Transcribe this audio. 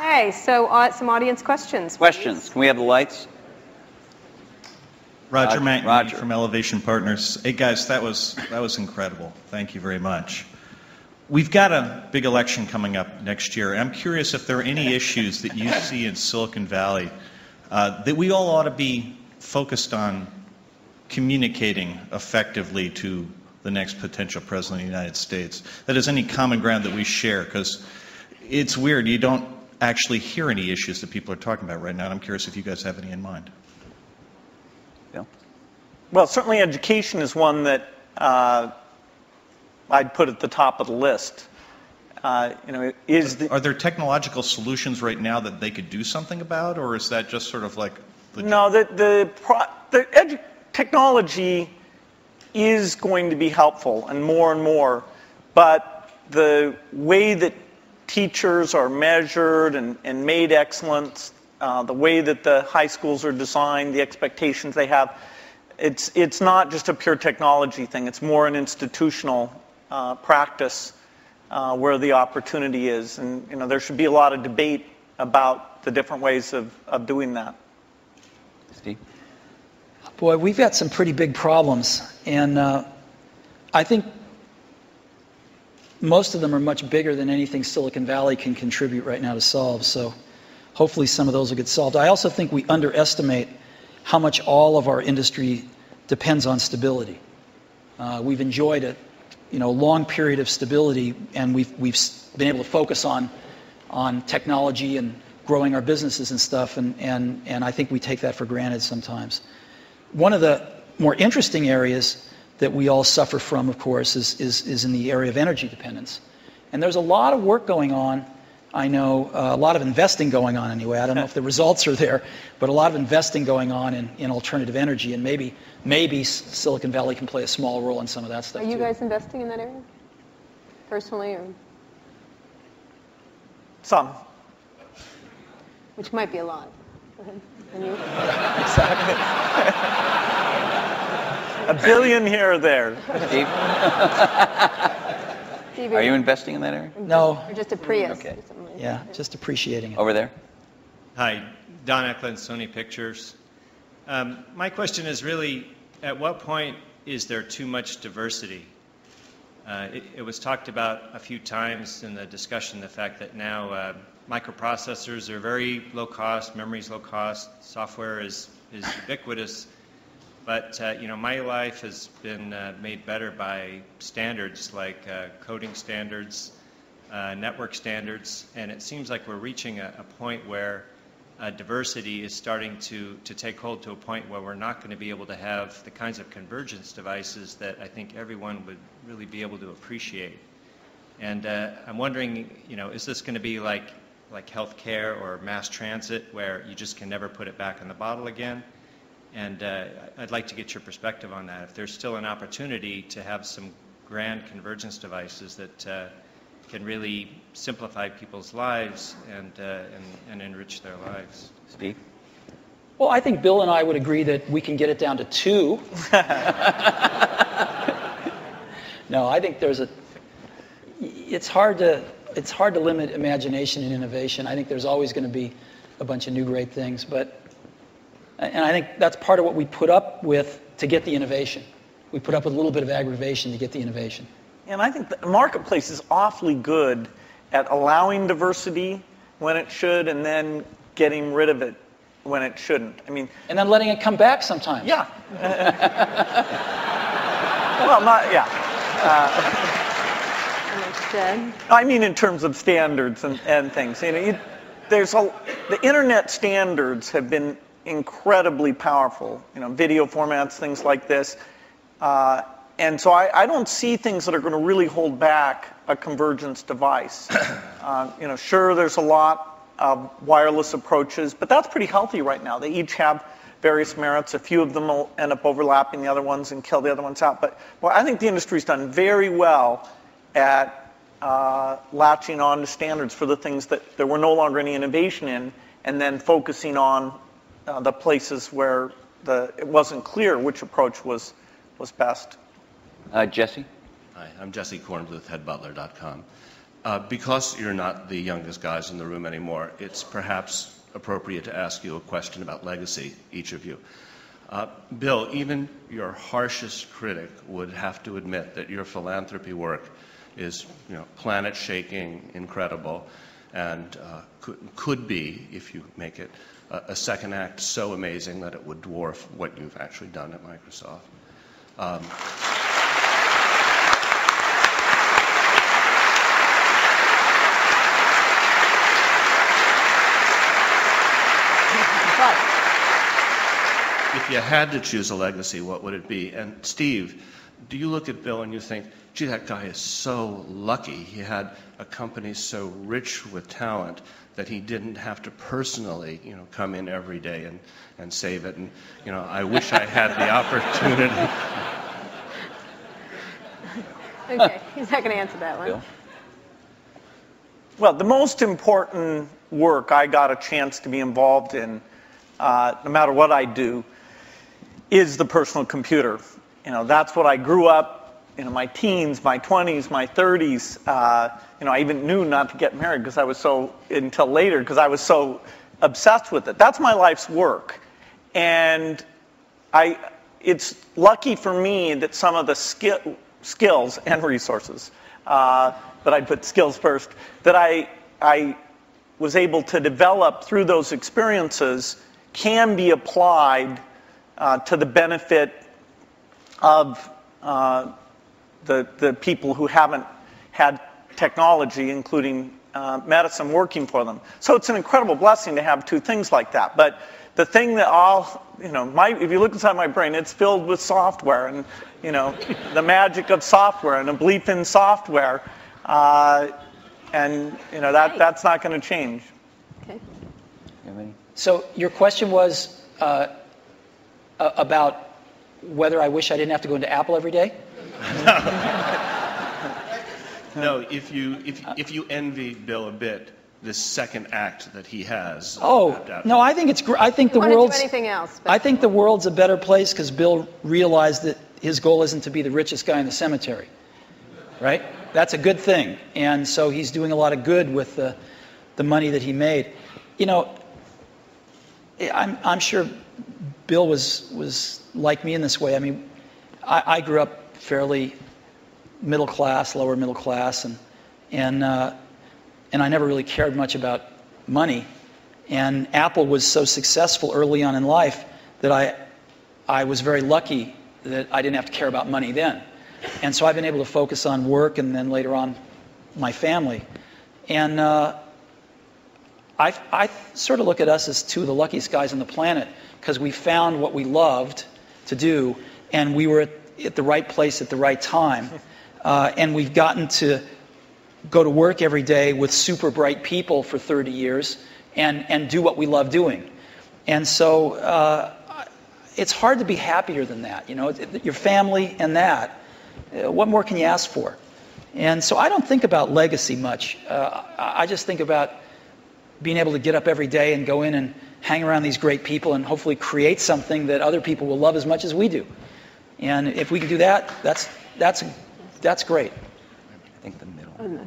Okay, so some audience questions. Questions. Can we have the lights? Roger Mackey from Elevation Partners. Hey guys, that was incredible. Thank you very much. We've got a big election coming up next year. I'm curious if there are any issues that you see in Silicon Valley that we all ought to be focused on communicating effectively to the next potential president of the United States. That is, any common ground that we share, because it's weird. You don't actually hear any issues that people are talking about right now. And I'm curious if you guys have any in mind. Bill? Well, certainly education is one that I'd put at the top of the list. Are there technological solutions right now that they could do something about, or is that just sort of like the... No, technology is going to be helpful and more, but the way that teachers are measured and made excellent, the way that the high schools are designed, the expectations they have, it's not just a pure technology thing. It's more an institutional practice where the opportunity is. And there should be a lot of debate about the different ways of doing that. Steve? Boy, we've got some pretty big problems, and I think most of them are much bigger than anything Silicon Valley can contribute right now to solve, so hopefully some of those will get solved. I also think we underestimate how much all of our industry depends on stability. We've enjoyed a long period of stability, and we've been able to focus on technology and growing our businesses and stuff, and I think we take that for granted sometimes. One of the more interesting areas that we all suffer from, of course, is in the area of energy dependence. And there's a lot of work going on, I know, a lot of investing going on anyway. I don't know if the results are there, but a lot of investing going on in alternative energy, and maybe Silicon Valley can play a small role in some of that stuff. Are you guys investing in that area? Personally, or? Some. Which might be a lot. Go ahead. And you? Exactly. $1 billion here or there. Steve? Are you investing in that area? No. Or just a Prius? Okay. Yeah, just appreciating it. Over there? Hi, Don Eklund, Sony Pictures. My question is really, at what point is there too much diversity? It was talked about a few times in the discussion, the fact that now microprocessors are very low cost, memory's low cost, software is ubiquitous. But my life has been made better by standards like coding standards, network standards, and it seems like we're reaching a point where diversity is starting to take hold to a point where we're not going to be able to have the kinds of convergence devices that I think everyone would really be able to appreciate. And I'm wondering, is this going to be like healthcare or mass transit, where you just can never put it back in the bottle again? And I'd like to get your perspective on that. If there's still an opportunity to have some grand convergence devices that can really simplify people's lives and enrich their lives. Steve? Well, I think Bill and I would agree that we can get it down to 2. No, I think it's hard to limit imagination and innovation. I think there's always going to be a bunch of new great things, and I think that's part of what we put up with to get the innovation. We put up with a little bit of aggravation to get the innovation. And I think the marketplace is awfully good at allowing diversity when it should, and then getting rid of it when it shouldn't. And then letting it come back sometimes. Yeah. Well, not, yeah. I mean in terms of standards and things. The internet standards have been incredibly powerful. Video formats, things like this. And so I don't see things that are going to really hold back a convergence device. Sure, there's a lot of wireless approaches, but that's pretty healthy right now. They each have various merits. A few of them will end up overlapping the other ones and kill the other ones out. But I think the industry's done very well at latching on to standards for the things that there were no longer any innovation in, and then focusing on the places where it wasn't clear which approach was best. Jesse? Hi, I'm Jesse Korns with headbutler.com. Because you're not the youngest guys in the room anymore, it's perhaps appropriate to ask you a question about legacy, each of you. Bill, even your harshest critic would have to admit that your philanthropy work is, planet-shaking, incredible, and could be, if you make it, a second act so amazing that it would dwarf what you've actually done at Microsoft. If you had to choose a legacy, what would it be? And Steve, do you look at Bill and you think, gee, that guy is so lucky. He had a company so rich with talent that he didn't have to personally, come in every day and save it. And, I wish I had the opportunity. Okay, he's not going to answer that one. Bill? Well, the most important work I got a chance to be involved in, no matter what I do, is the personal computer. That's what I grew up, my teens, my 20s, my 30s. I even knew not to get married until later because I was so obsessed with it. That's my life's work. And it's lucky for me that some of the skills and resources, but I'd put skills first, that I was able to develop through those experiences can be applied to the benefit of the people who haven't had technology, including medicine, working for them. So it's an incredible blessing to have two things like that. But the thing that if you look inside my brain, it's filled with software and, the magic of software and a belief in software. That's not going to change. Okay. So your question was about whether I wish I didn't have to go into Apple every day? No, if you envy Bill a bit, this second act that he has. No, I think it's great. I think the Want to do world's anything else? But I think the world's a better place because Bill realized that his goal isn't to be the richest guy in the cemetery, right? That's a good thing, and so he's doing a lot of good with the money that he made. I'm sure Bill was like me in this way. I mean, I grew up fairly middle class, lower middle class, and I never really cared much about money. And Apple was so successful early on in life that I was very lucky that I didn't have to care about money then. And so I've been able to focus on work and then later on my family. And I sort of look at us as two of the luckiest guys on the planet because we found what we loved to do and we were at the right place at the right time. And we've gotten to go to work every day with super bright people for 30 years and do what we love doing. And so it's hard to be happier than that. Your family and that. What more can you ask for? And so I don't think about legacy much. I just think about being able to get up every day and go in and hang around these great people and hopefully create something that other people will love as much as we do. And if we can do that, that's great. I think the middle.